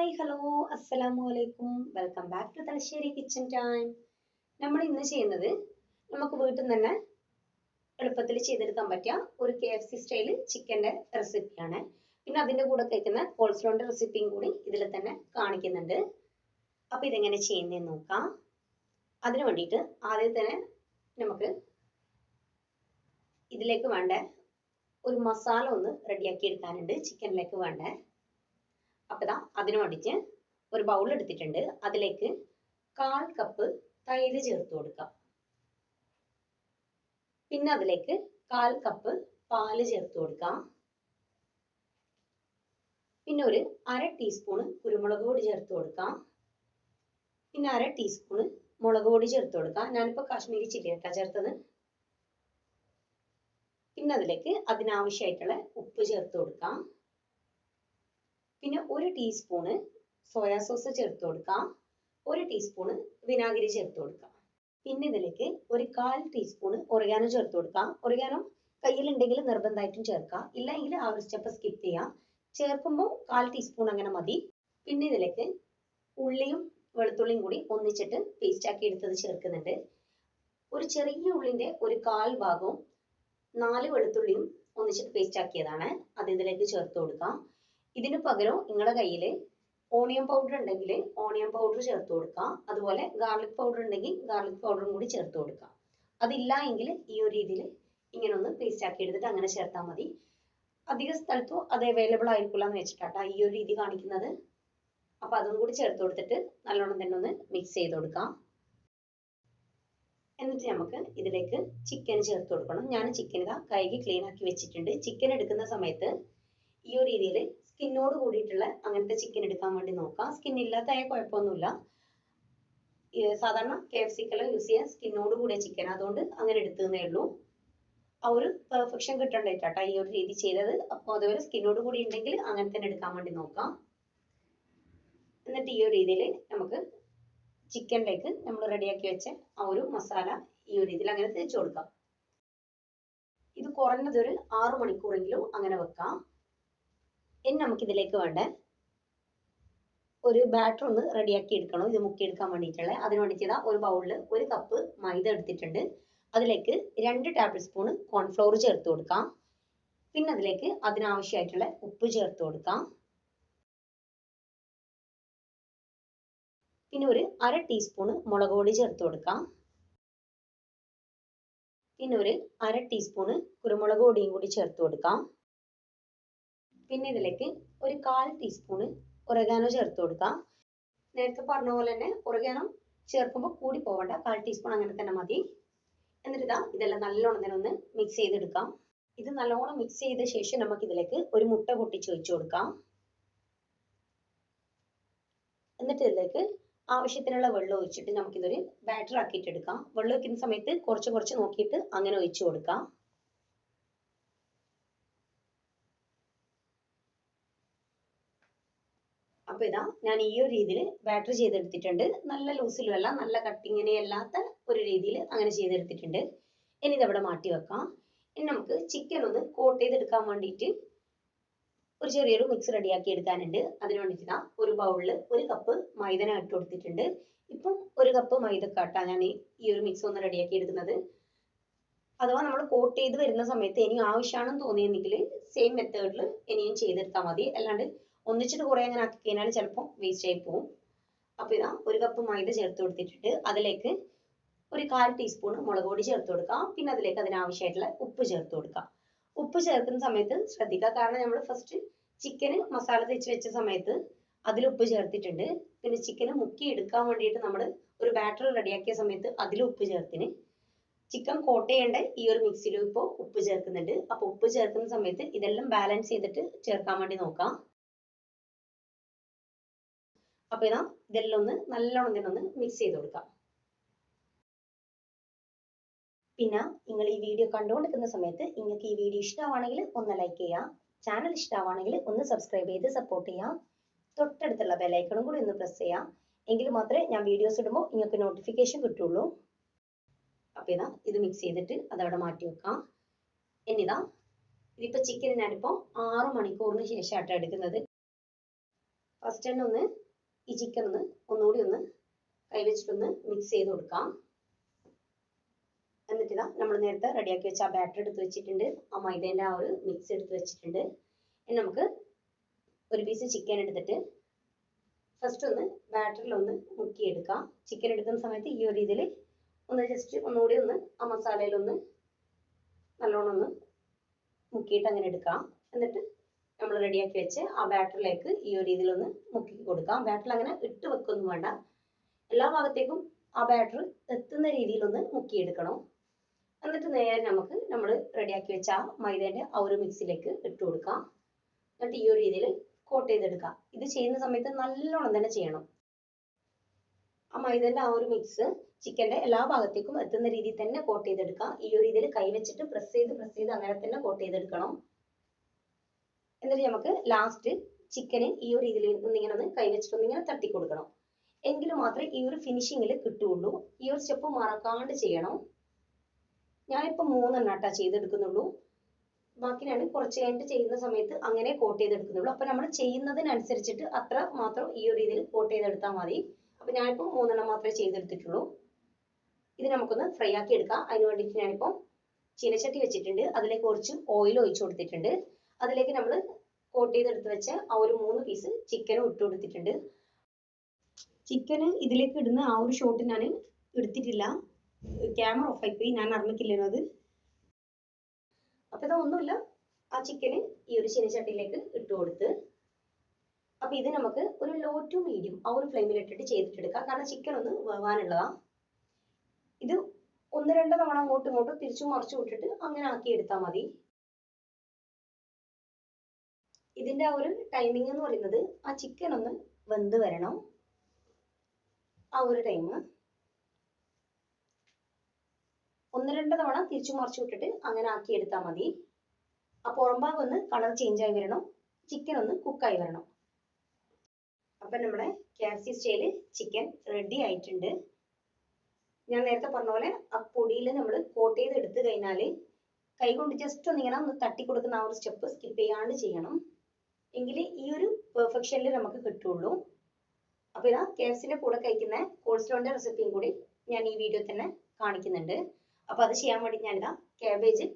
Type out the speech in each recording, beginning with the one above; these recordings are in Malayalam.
ഹായ് ഹലോ അസ്സലാമു അലൈക്കും welcome back to Thalassery kitchen time. നമ്മൾ ഇന്ന് ചെയ്യുന്നത് നമുക്ക് വീട്ടിൽ നിന്ന് തന്നെ എളുപ്പത്തിൽ ചെയ്തെടുക്കാൻ പറ്റിയ ഒരു KFC സ്റ്റൈൽ ചിക്കൻ്റെ റെസിപ്പിയാണ്. പിന്നെ അതിൻ്റെ കൂടെ കഴിക്കുന്ന കോൾസ്ലോന്റെ റെസിപ്പിയും കൂടി ഇതിൽ തന്നെ കാണിക്കുന്നുണ്ട്. അപ്പോൾ ഇതെങ്ങനെ ചെയ്യുന്നതെന്ന് നോക്കാം. അതിനു വേണ്ടിയിട്ട് ആദ്യം തന്നെ നമുക്ക് ഇതിലേക്ക് വേണ്ട ഒരു മസാല ഒന്ന് റെഡിയാക്കി എടുക്കാനുണ്ട് ചിക്കനിലേക്ക് വേണ്ട. അപ്പോൾ അതിനു വേണ്ടിയിട്ട് ഒരു ബൗൾ എടുത്തിട്ടുണ്ട്. അതിലേക്ക് 1/4 കപ്പ് തൈര് ചേർത്ത് കൊടുക്കാം. പിന്നെ അതിലേക്ക് 1/4 കപ്പ് പാല് ചേർത്ത് കൊടുക്കാം. പിന്നെ ഒരു 1/2 ടീസ്പൂൺ കുരുമുളക് പൊടി ചേർത്ത് കൊടുക്കാം. പിന്നെ 1/2 ടീസ്പൂൺ മുളക് പൊടി ചേർത്ത് കൊടുക്കാം. ഞാനിപ്പോൾ കാശ്മീരി ചില്ലിയാട്ടാ ചേർത്തത്. പിന്നെ അതിലേക്ക് അതിനാവശ്യമായിട്ടുള്ള ഉപ്പ് ചേർത്ത് കൊടുക്കാം. പിന്നെ 1 ടീസ്പൂൺ സോയാ സോസ് ചേർത്ത് കൊടുക്കാം. 1 ടീസ്പൂൺ വിനാഗിരി ചേർത്ത് കൊടുക്കാം. പിന്നെ ഇതിലേക്ക് ഒരു 1/4 ടീസ്പൂൺ ഒറിഗാനോ ചേർത്ത് കൊടുക്കാം. ഒറിഗാനോ കയ്യിലുണ്ടെങ്കിൽ നിർബന്ധമായിട്ടും ചേർക്കാം, ഇല്ലെങ്കിൽ ആവശ്യപ്പോൾ സ്കിപ്പ് ചെയ്യാം. ചേർക്കുമ്പോൾ 1/4 ടീസ്പൂൺ അങ്ങനെ മതി. പിന്നെ ഇതിലേക്ക് ഉള്ളിയും വെളുത്തുള്ളിയും കൂടി ഒന്നിച്ചിട്ട് പേസ്റ്റ് ആക്കി എടുത്തത് ചേർക്കുന്നുണ്ട്. ഒരു ചെറിയ ഉള്ളിന്റെ ഒരു 1/4 ഭാഗവും 4 വെളുത്തുള്ളിയും ഒന്നിച്ചിട്ട് പേസ്റ്റ് ആക്കിയതാണ്. അത് ഇതിലേക്ക് ചേർത്ത് കൊടുക്കാം. ഇതിന് പകരം നിങ്ങളുടെ കയ്യിൽ ഓണിയൻ പൗഡർ ഉണ്ടെങ്കിൽ ഓണിയൻ പൗഡർ ചേർത്ത് കൊടുക്കാം. അതുപോലെ ഗാർലിക് പൗഡർ ഉണ്ടെങ്കിൽ ഗാർലിക് പൗഡറും കൂടി ചേർത്ത് കൊടുക്കാം. അതില്ല എങ്കിൽ ഈ ഒരു രീതിയിൽ ഇങ്ങനെ ഒന്ന് പേസ്റ്റ് ആക്കി എടുത്തിട്ട് അങ്ങനെ ചേർത്താൽ മതി. അധിക സ്ഥലത്തും അത് അവൈലബിൾ ആയിരിക്കില്ല എന്ന് വെച്ചിട്ടാണ് ഈ ഒരു രീതി കാണിക്കുന്നത്. അപ്പോൾ അതും കൂടി ചേർത്ത് കൊടുത്തിട്ട് നല്ലോണം തന്നെ ഒന്ന് മിക്സ് ചെയ്ത് കൊടുക്കാം. എന്നിട്ട് നമുക്ക് ഇതിലേക്ക് ചിക്കൻ ചേർത്ത് കൊടുക്കണം. ഞാൻ ചിക്കൻ കഴുകി ക്ലീൻ ആക്കി വെച്ചിട്ടുണ്ട്. ചിക്കൻ എടുക്കുന്ന സമയത്ത് ഈ ഒരു രീതിയിൽ സ്കിന്നോട് കൂടിയിട്ടുള്ള അങ്ങനത്തെ ചിക്കൻ എടുക്കാൻ വേണ്ടി നോക്കാം. സ്കിൻ ഇല്ലാത്തായ കുഴപ്പമൊന്നുമില്ല. സാധാരണ KFCക്കെല്ലാം യൂസ് ചെയ്യാൻ സ്കിന്നോട് കൂടിയ ചിക്കൻ, അതുകൊണ്ട് അങ്ങനെ എടുത്തതേ ഉള്ളൂ. ആ ഒരു പെർഫെക്ഷൻ കിട്ടണ്ടായിട്ടാ ഈ ഒരു രീതി ചെയ്തത്. അപ്പോൾ അതുപോലെ സ്കിന്നോട് കൂടി ഉണ്ടെങ്കിൽ അങ്ങനെ തന്നെ എടുക്കാൻ വേണ്ടി നോക്കാം. എന്നിട്ട് ഈ ഒരു രീതിയിൽ നമുക്ക് ചിക്കനിലേക്ക് നമ്മൾ റെഡിയാക്കി വെച്ച ആ ഒരു മസാല ഈ ഒരു രീതിയിൽ അങ്ങനെ തേച്ച് കൊടുക്കാം. ഇത് കുറഞ്ഞതൊരു 6 മണിക്കൂറെങ്കിലും അങ്ങനെ വെക്കാം. ഇനി നമുക്ക് ഇതിലേക്ക് വേണ്ട ഒരു ബാറ്റർ ഒന്ന് റെഡിയാക്കി എടുക്കണം. ഇത് മുക്കിയെടുക്കാൻ വേണ്ടിയിട്ടുള്ള അതിന് വേണ്ടിയിട്ട് ഒരു ബൗളിൽ 1 കപ്പ് മൈദ എടുത്തിട്ടുണ്ട്. അതിലേക്ക് 2 ടേബിൾ സ്പൂൺ കോൺഫ്ലോർ ചേർത്ത് കൊടുക്കാം. പിന്നെ അതിലേക്ക് അതിനാവശ്യമായിട്ടുള്ള ഉപ്പ് ചേർത്ത് കൊടുക്കാം. പിന്നെ ഒരു 1/2 ടീസ്പൂൺ മുളക് പൊടി ചേർത്ത് കൊടുക്കാം. പിന്നെ ഒരു 1/2 ടീസ്പൂൺ കുരുമുളക് പൊടിയും കൂടി ചേർത്ത് കൊടുക്കാം. പിന്നെ ഇതിലേക്ക് ഒരു 1/4 ടീസ്പൂൺ ഒറിഗാനോ ചേർത്ത് കൊടുക്കാം. നേരത്തെ പറഞ്ഞ പോലെ തന്നെ ഒറിഗാനോ ചേർക്കുമ്പോൾ കൂടി പോവണ്ട, 1/4 ടീസ്പൂൺ അങ്ങനെ തന്നെ മതി. എന്നിട്ട് ഇതെല്ലാം നല്ലോണം തന്നെ ഒന്ന് മിക്സ് ചെയ്തെടുക്കാം. ഇത് നല്ലോണം മിക്സ് ചെയ്ത ശേഷം നമുക്ക് ഇതിലേക്ക് ഒരു മുട്ട പൊട്ടിച്ച് ഒഴിച്ചു കൊടുക്കാം. എന്നിട്ട് ഇതിലേക്ക് ആവശ്യത്തിനുള്ള വെള്ളം ഒഴിച്ചിട്ട് നമുക്കിതൊരു ബാറ്റർ ആക്കിയിട്ട് എടുക്കാം. വെള്ളം ഒഴിക്കുന്ന സമയത്ത് കുറച്ച് കുറച്ച് നോക്കിയിട്ട് അങ്ങനെ ഒഴിച്ചു കൊടുക്കാം. അപ്പോൾ ഞാൻ ഈ ഒരു രീതിയിൽ ബാറ്റർ ചെയ്തെടുത്തിട്ടുണ്ട്. നല്ല ലൂസിലുമല്ല നല്ല കട്ടിങ്ങിനെ അല്ലാത്ത ഒരു രീതിയിൽ അങ്ങനെ ചെയ്തെടുത്തിട്ടുണ്ട്. ഇനി ഇതവിടെ മാറ്റി വെക്കാം. ഇനി നമുക്ക് ചിക്കൻ ഒന്ന് കോട്ട് ചെയ്തെടുക്കാൻ വേണ്ടിയിട്ട് ഒരു ചെറിയൊരു മിക്സ് റെഡിയാക്കി എടുക്കാനുണ്ട്. അതിന് വേണ്ടിയിട്ട് ഒരു ബൗളിൽ 1 കപ്പ് മൈദ ഇട്ട് കൊടുത്തിട്ടുണ്ട്. ഇപ്പം 1 കപ്പ് മൈദക്കാട്ടാ ഞാൻ ഈ ഒരു മിക്സ് ഒന്ന് റെഡിയാക്കി എടുക്കുന്നത്. അഥവാ നമ്മൾ കോട്ട് ചെയ്ത് വരുന്ന സമയത്ത് ഇനി ആവശ്യമാണെന്ന് തോന്നിയെങ്കിൽ സെയിം മെത്തേഡിൽ ഇനിയും ചെയ്തെടുത്താൽ മതി. അല്ലാണ്ട് ഒന്നിച്ചിട്ട് കുറേ അങ്ങനെ ആക്കി കഴിഞ്ഞാൽ ചിലപ്പോൾ വേസ്റ്റ് ആയി പോകും. അപ്പോൾ 1 കപ്പ് മൈദ ചേർത്ത് കൊടുത്തിട്ടുണ്ട്. അതിലേക്ക് ഒരു 1/4 ടീസ്പൂൺ മുളക് പൊടി ചേർത്ത് കൊടുക്കാം. പിന്നെ അതിലേക്ക് അതിനാവശ്യമായിട്ടുള്ള ഉപ്പ് ചേർത്ത് കൊടുക്കാം. ഉപ്പ് ചേർക്കുന്ന സമയത്ത് ശ്രദ്ധിക്കുക, കാരണം നമ്മൾ ഫസ്റ്റ് ചിക്കന് മസാല തേച്ച് വെച്ച സമയത്ത് അതിൽ ഉപ്പ് ചേർത്തിട്ടുണ്ട്. പിന്നെ ചിക്കന് മുക്കി എടുക്കാൻ വേണ്ടിയിട്ട് നമ്മൾ ഒരു ബാറ്റർ റെഡിയാക്കിയ സമയത്ത് അതിൽ ഉപ്പ് ചേർത്തിന്. ചിക്കൻ കോട്ട് ചെയ്യേണ്ട ഈ ഒരു മിക്സിലും ഇപ്പോൾ ഉപ്പ് ചേർക്കുന്നുണ്ട്. അപ്പോൾ ഉപ്പ് ചേർക്കുന്ന സമയത്ത് ഇതെല്ലാം ബാലൻസ് ചെയ്തിട്ട് ചേർക്കാൻ വേണ്ടി നോക്കാം. അപ്പോൾ ഇതെല്ലാം ഒന്ന് നല്ലോണം തന്നെ ഒന്ന് മിക്സ് ചെയ്ത് കൊടുക്കാം. പിന്നെ നിങ്ങൾ ഈ വീഡിയോ കണ്ടുകൊണ്ടിരിക്കുന്ന സമയത്ത് നിങ്ങൾക്ക് ഈ വീഡിയോ ഇഷ്ടമാണെങ്കിൽ ഒന്ന് ലൈക്ക് ചെയ്യാം. ചാനൽ ഇഷ്ടമാണെങ്കിൽ ഒന്ന് സബ്സ്ക്രൈബ് ചെയ്ത് സപ്പോർട്ട് ചെയ്യാം. തൊട്ടടുത്തുള്ള ബെല്ലൈക്കണും കൂടി ഒന്ന് പ്രസ് ചെയ്യാം. എങ്കിൽ മാത്രമേ ഞാൻ വീഡിയോസ് ഇടുമ്പോൾ നിങ്ങൾക്ക് നോട്ടിഫിക്കേഷൻ കിട്ടുള്ളൂ. അപ്പോൾ ഇത് മിക്സ് ചെയ്തിട്ട് അതവിടെ മാറ്റി വെക്കാം. ഇനി ഇതിപ്പോൾ ചിക്കൻ ഞാനിപ്പോൾ 6 മണിക്കൂറിന് ശേഷമായിട്ടാണ് എടുക്കുന്നത്. ഫസ്റ്റ് തന്നെ ഒന്ന് ഈ ചിക്കൻ ഒന്നുകൂടി ഒന്ന് കൈവച്ചിട്ടൊന്ന് മിക്സ് ചെയ്ത് കൊടുക്കാം. എന്നിട്ട് ഇതാ നമ്മൾ നേരത്തെ റെഡിയാക്കി വെച്ച ആ ബാറ്റർ എടുത്ത് വെച്ചിട്ടുണ്ട്, ആ മൈദേൻ്റെ ആ ഒരു മിക്സ് എടുത്ത് വെച്ചിട്ടുണ്ട്. ഇനി നമുക്ക് ഒരു പീസ് ചിക്കൻ എടുത്തിട്ട് ഫസ്റ്റ് ഒന്ന് ബാറ്ററിലൊന്ന് മുക്കിയെടുക്കാം. ചിക്കൻ എടുക്കുന്ന സമയത്ത് ഈ ഒരു രീതിയിൽ ഒന്ന് ജസ്റ്റ് ഒന്നുകൂടി ഒന്ന് ആ മസാലയിലൊന്ന് നല്ലോണം ഒന്ന് മുക്കിയിട്ട് അങ്ങനെ എടുക്കാം. എന്നിട്ട് നമ്മൾ റെഡിയാക്കി വെച്ച് ആ ബാറ്ററിലേക്ക് ഈ ഒരു രീതിയിലൊന്ന് മുക്കി കൊടുക്കാം. ബാറ്ററിൽ അങ്ങനെ ഇട്ട് വെക്കൊന്നും വേണ്ട, എല്ലാ ഭാഗത്തേക്കും ആ ബാറ്റർ എത്തുന്ന രീതിയിലൊന്ന് മുക്കിയെടുക്കണം. എന്നിട്ട് നേരെ നമുക്ക് നമ്മൾ റെഡിയാക്കി വെച്ച ആ മൈദേൻ്റെ ആ ഒരു മിക്സിലേക്ക് ഇട്ട് കൊടുക്കാം. എന്നിട്ട് ഈ ഒരു രീതിയിൽ കോട്ട് ചെയ്തെടുക്കാം. ഇത് ചെയ്യുന്ന സമയത്ത് നല്ലോണം തന്നെ ചെയ്യണം. ആ മൈദേൻ്റെ ആ ഒരു മിക്സ് ചിക്കൻ്റെ എല്ലാ ഭാഗത്തേക്കും എത്തുന്ന രീതിയിൽ തന്നെ കോട്ട് ചെയ്തെടുക്കാം. ഈ ഒരു രീതിയിൽ കൈ വെച്ചിട്ട് പ്രസ് ചെയ്ത് അങ്ങനെ തന്നെ കോട്ട് ചെയ്തെടുക്കണം. എന്നിട്ട് നമുക്ക് ലാസ്റ്റ് ചിക്കന് ഈ ഒരു രീതിയിൽ ഒന്നിങ്ങനെ ഒന്ന് കൈ വെച്ചിട്ടൊന്നിങ്ങനെ തട്ടി കൊടുക്കണം. എങ്കിൽ മാത്രമേ ഈ ഒരു ഫിനിഷിങ്ങിൽ കിട്ടുകയുള്ളൂ. ഈ ഒരു സ്റ്റെപ്പ് മറക്കാണ്ട് ചെയ്യണം. ഞാനിപ്പോൾ 3 എണ്ണാട്ടാ ചെയ്തെടുക്കുന്നുള്ളൂ. ബാക്കി ഞാൻ കുറച്ച് കഴിഞ്ഞിട്ട് ചെയ്യുന്ന സമയത്ത് അങ്ങനെ കോട്ട് ചെയ്തെടുക്കുന്നുള്ളൂ. അപ്പോൾ നമ്മൾ ചെയ്യുന്നതിനനുസരിച്ചിട്ട് അത്ര മാത്രം ഈ ഒരു രീതിയിൽ കോട്ട് ചെയ്തെടുത്താൽ മതി. അപ്പോൾ ഞാനിപ്പോൾ 3 എണ്ണം മാത്രമേ ചെയ്തെടുത്തിട്ടുള്ളൂ. ഇത് നമുക്കൊന്ന് ഫ്രൈ ആക്കി എടുക്കാം. അതിന് വേണ്ടിയിട്ട് ഞാനിപ്പോൾ ചീനച്ചട്ടി വെച്ചിട്ടുണ്ട്, അതിലേക്ക് കുറച്ച് ഓയിൽ ഒഴിച്ചു കൊടുത്തിട്ടുണ്ട്. അതിലേക്ക് നമ്മൾ കോട്ട് ചെയ്തെടുത്ത് വെച്ച ആ ഒരു 3 പീസ് ചിക്കനും ഇട്ട് കൊടുത്തിട്ടുണ്ട്. ചിക്കന് ഇതിലേക്ക് ഇടുന്ന ആ ഒരു ഷോട്ട് ഞാൻ എടുത്തിട്ടില്ല, ക്യാമറ ഓഫ് ആയിപ്പോയി, ഞാൻ അറിഞ്ഞിട്ടില്ലേനത്. അപ്പോൾ ഇതൊന്നുമില്ല, ആ ചിക്കന് ഈ ഒരു ചീനച്ചട്ടിയിലേക്ക് ഇട്ട് കൊടുത്ത് അപ്പോൾ ഇത് നമുക്ക് ഒരു ലോ ടു മീഡിയം ആ ഒരു ഫ്ലെയിമിൽ ഇട്ടിട്ട് ചെയ്തിട്ടെടുക്കാം. കാരണം ചിക്കൻ ഒന്ന് വേവാനുള്ളതാണ്. ഇത് 1-2 തവണ അങ്ങോട്ടും ഇങ്ങോട്ടും തിരിച്ചു മറിച്ചു വിട്ടിട്ട് അങ്ങനെ ആക്കി എടുത്താൽ മതി. ഇതിന്റെ ആ ഒരു ടൈമിംഗ് എന്ന് പറയുന്നത് ആ ചിക്കൻ ഒന്ന് വെന്ത് വരണം, ആ ഒരു ടൈം. 1-2 തവണ തിരിച്ചു മറിച്ചു വിട്ടിട്ട് അങ്ങനെ ആക്കി എടുത്താൽ മതി. ആ പുറംഭാഗം ഒന്ന് കളർ ചേഞ്ച് ആയി വരണം, ചിക്കൻ ഒന്ന് കുക്കായി വരണം. അപ്പം നമ്മുടെ KFC സ്റ്റൈല് ചിക്കൻ റെഡി ആയിട്ടുണ്ട്. ഞാൻ നേരത്തെ പറഞ്ഞ പോലെ ആ പൊടിയിൽ നമ്മൾ കോട്ട് ചെയ്ത് എടുത്തു കഴിഞ്ഞാൽ കൈ കൊണ്ട് ജസ്റ്റ് ഒന്നിങ്ങനെ ഒന്ന് തട്ടി കൊടുക്കുന്ന ആ ഒരു സ്റ്റെപ്പ് സ്കിപ്പ് ചെയ്യാണ്ട് ചെയ്യണം. എങ്കിൽ ഈ ഒരു പെർഫെക്ഷനിൽ നമുക്ക് കിട്ടുള്ളൂ. അപ്പോൾ ഇതാ KFCന്റെ കൂടെ കഴിക്കുന്ന കോൾസ്ലോന്റെ റെസിപ്പിയും കൂടി ഞാൻ ഈ വീഡിയോ തന്നെ കാണിക്കുന്നുണ്ട്. അപ്പോൾ അത് ചെയ്യാൻ വേണ്ടി ഞാനിതാ ക്യാബേജ്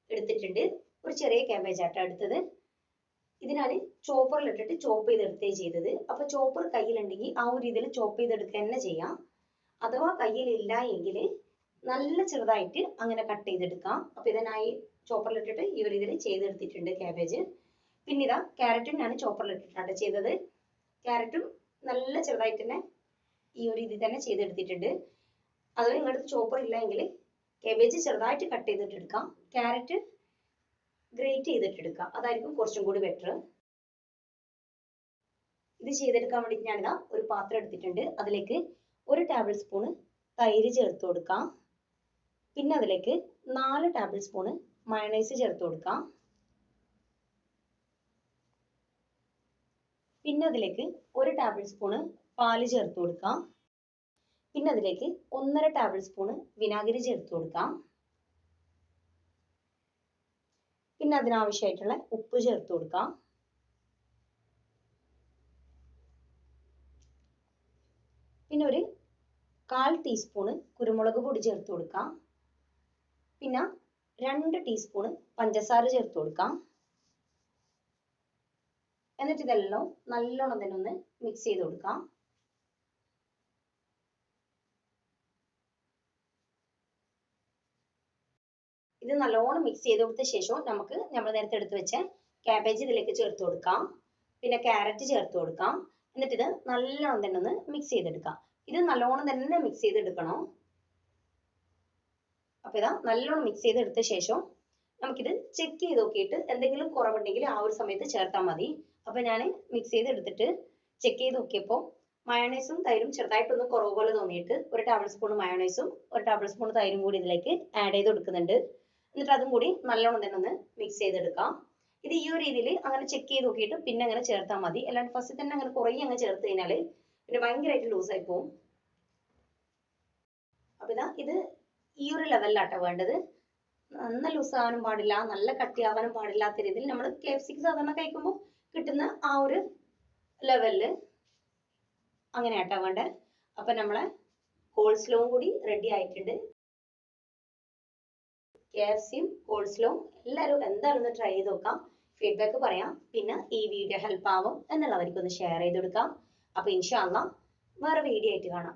എടുത്തിട്ടുണ്ട്. ഒരു ചെറിയ ക്യാബേജ് ആട്ടോ എടുത്തത്. ഇത് ഞാൻ ചോപ്പറിലിട്ടിട്ട് ചോപ്പ് ചെയ്തെടുത്തേ ചെയ്തത്. അപ്പോൾ ചോപ്പർ കയ്യിലുണ്ടെങ്കിൽ ആ ഒരു രീതിയിൽ ചോപ്പ് ചെയ്തെടുക്കുക തന്നെ ചെയ്യാം. അഥവാ കയ്യിലില്ല എങ്കിൽ നല്ല ചെറുതായിട്ട് അങ്ങനെ കട്ട് ചെയ്തെടുക്കാം. അപ്പോൾ ഇതിനായി ചോപ്പറിലിട്ടിട്ട് ഈ ഒരു രീതിയിൽ ചെയ്തെടുത്തിട്ടുണ്ട് ക്യാബേജ്. പിന്നെ ഇതാ ക്യാരറ്റും ഞാൻ ചോപ്പറിലിട്ടിട്ടാണ് ചെയ്തത്. ക്യാരറ്റും നല്ല ചെറുതായിട്ട് തന്നെ ഈ ഒരു രീതിയിൽ തന്നെ ചെയ്തെടുത്തിട്ടുണ്ട്. അത് നിങ്ങളുടെ ചോപ്പർ ഇല്ല എങ്കിൽ ക്യാബേജ് ചെറുതായിട്ട് കട്ട് ചെയ്തിട്ട് എടുക്കാം, ക്യാരറ്റ് ഗ്രേറ്റ് ചെയ്തിട്ട് എടുക്കാം, അതായിരിക്കും കുറച്ചും കൂടി ബെറ്റർ. ഇത് ചെയ്തെടുക്കാൻ വേണ്ടിയിട്ട് ഞാനിതാ ഒരു പാത്രം എടുത്തിട്ടുണ്ട്. അതിലേക്ക് 1 ടേബിൾ സ്പൂൺ തൈര് ചേർത്ത് കൊടുക്കാം. പിന്നെ അതിലേക്ക് 4 ടേബിൾ സ്പൂൺ മയണൈസ് ചേർത്ത് കൊടുക്കാം. പിന്നെ അതിലേക്ക് 1 ടേബിൾ സ്പൂൺ പാല് ചേർത്ത് കൊടുക്കാം. പിന്നെ അതിലേക്ക് 1.5 ടേബിൾ സ്പൂൺ വിനാഗിരി ചേർത്ത് കൊടുക്കാം. പിന്നെ അതിനാവശ്യമായിട്ടുള്ള ഉപ്പ് ചേർത്ത് കൊടുക്കാം. പിന്നെ ഒരു 1/4 ടീസ്പൂൺ കുരുമുളക് പൊടി ചേർത്ത് കൊടുക്കാം. പിന്നെ 2 ടീസ്പൂൺ പഞ്ചസാര ചേർത്ത് കൊടുക്കാം. എന്നിട്ട് ഇതെല്ലാം നല്ലോണം തന്നെ ഒന്ന് മിക്സ് ചെയ്ത് കൊടുക്കാം. ഇത് നല്ലോണം മിക്സ് ചെയ്ത് കൊടുത്ത ശേഷം നമുക്ക് നമ്മൾ നേരത്തെ എടുത്ത് വെച്ച ക്യാബേജ് ഇതിലേക്ക് ചേർത്ത് കൊടുക്കാം. പിന്നെ ക്യാരറ്റ് ചേർത്ത് കൊടുക്കാം. എന്നിട്ട് ഇത് നല്ലോണം തന്നെ ഒന്ന് മിക്സ് ചെയ്തെടുക്കാം. ഇത് നല്ലോണം തന്നെ മിക്സ് ചെയ്തെടുക്കണം. അപ്പോൾ ഇതാ നല്ലോണം മിക്സ് ചെയ്തെടുത്ത ശേഷം നമുക്കിത് ചെക്ക് ചെയ്ത് നോക്കിയിട്ട് എന്തെങ്കിലും കുറവുണ്ടെങ്കിൽ ആ ഒരു സമയത്ത് ചേർത്താൽ മതി. അപ്പോൾ ഞാൻ മിക്സ് ചെയ്തെടുത്തിട്ട് ചെക്ക് ചെയ്ത് നോക്കിയപ്പോൾ മയോണൈസും തൈരും ചെറുതായിട്ടൊന്ന് കുറവ് പോലെ തോന്നിയിട്ട് 1 ടേബിൾ സ്പൂൺ മയോണൈസും 1 ടേബിൾ സ്പൂൺ തൈരും കൂടി ഇതിലേക്ക് ആഡ് ചെയ്ത് കൊടുക്കുന്നുണ്ട്. എന്നിട്ട് അതും കൂടി നല്ലോണം തന്നെ ഒന്ന് മിക്സ് ചെയ്തെടുക്കാം. ഇത് ഈ ഒരു രീതിയിൽ അങ്ങനെ ചെക്ക് ചെയ്ത് നോക്കിയിട്ട് പിന്നെ അങ്ങനെ ചേർത്താൽ മതി. അല്ലാണ്ട് ഫസ്റ്റ് തന്നെ അങ്ങനെ കുറേ അങ്ങ് ചേർത്ത് കഴിഞ്ഞാൽ പിന്നെ ഭയങ്കരമായിട്ട് ലൂസായി പോകും. അപ്പോൾ ഇതാ ഇത് ഈ ഒരു ലെവലിലാട്ടോ വേണ്ടത്. നന്ന ലൂസാവാനും പാടില്ല, നല്ല കട്ടിയാവാനും പാടില്ലാത്ത രീതിയിൽ നമ്മൾ KFC സാധാരണ കഴിക്കുമ്പോൾ കിട്ടുന്ന ആ ഒരു ലെവലില് അങ്ങനെ ആട്ടാ വേണ്ടേ. അപ്പൊ നമ്മളെ കോൾസ്ലോവും കൂടി റെഡി ആയിട്ടുണ്ട്. KFCയും കോൾസ്ലോവും എല്ലാവരും എന്തായാലും ഒന്ന് ട്രൈ ചെയ്ത് നോക്കാം, ഫീഡ്ബാക്ക് പറയാം. പിന്നെ ഈ വീഡിയോ ഹെൽപ്പ് ആവും എന്നുള്ളവർക്ക് ഒന്ന് ഷെയർ ചെയ്ത് കൊടുക്കാം. അപ്പൊ ഇൻഷാ അള്ളാ വേറെ വീഡിയോ ആയിട്ട് കാണാം.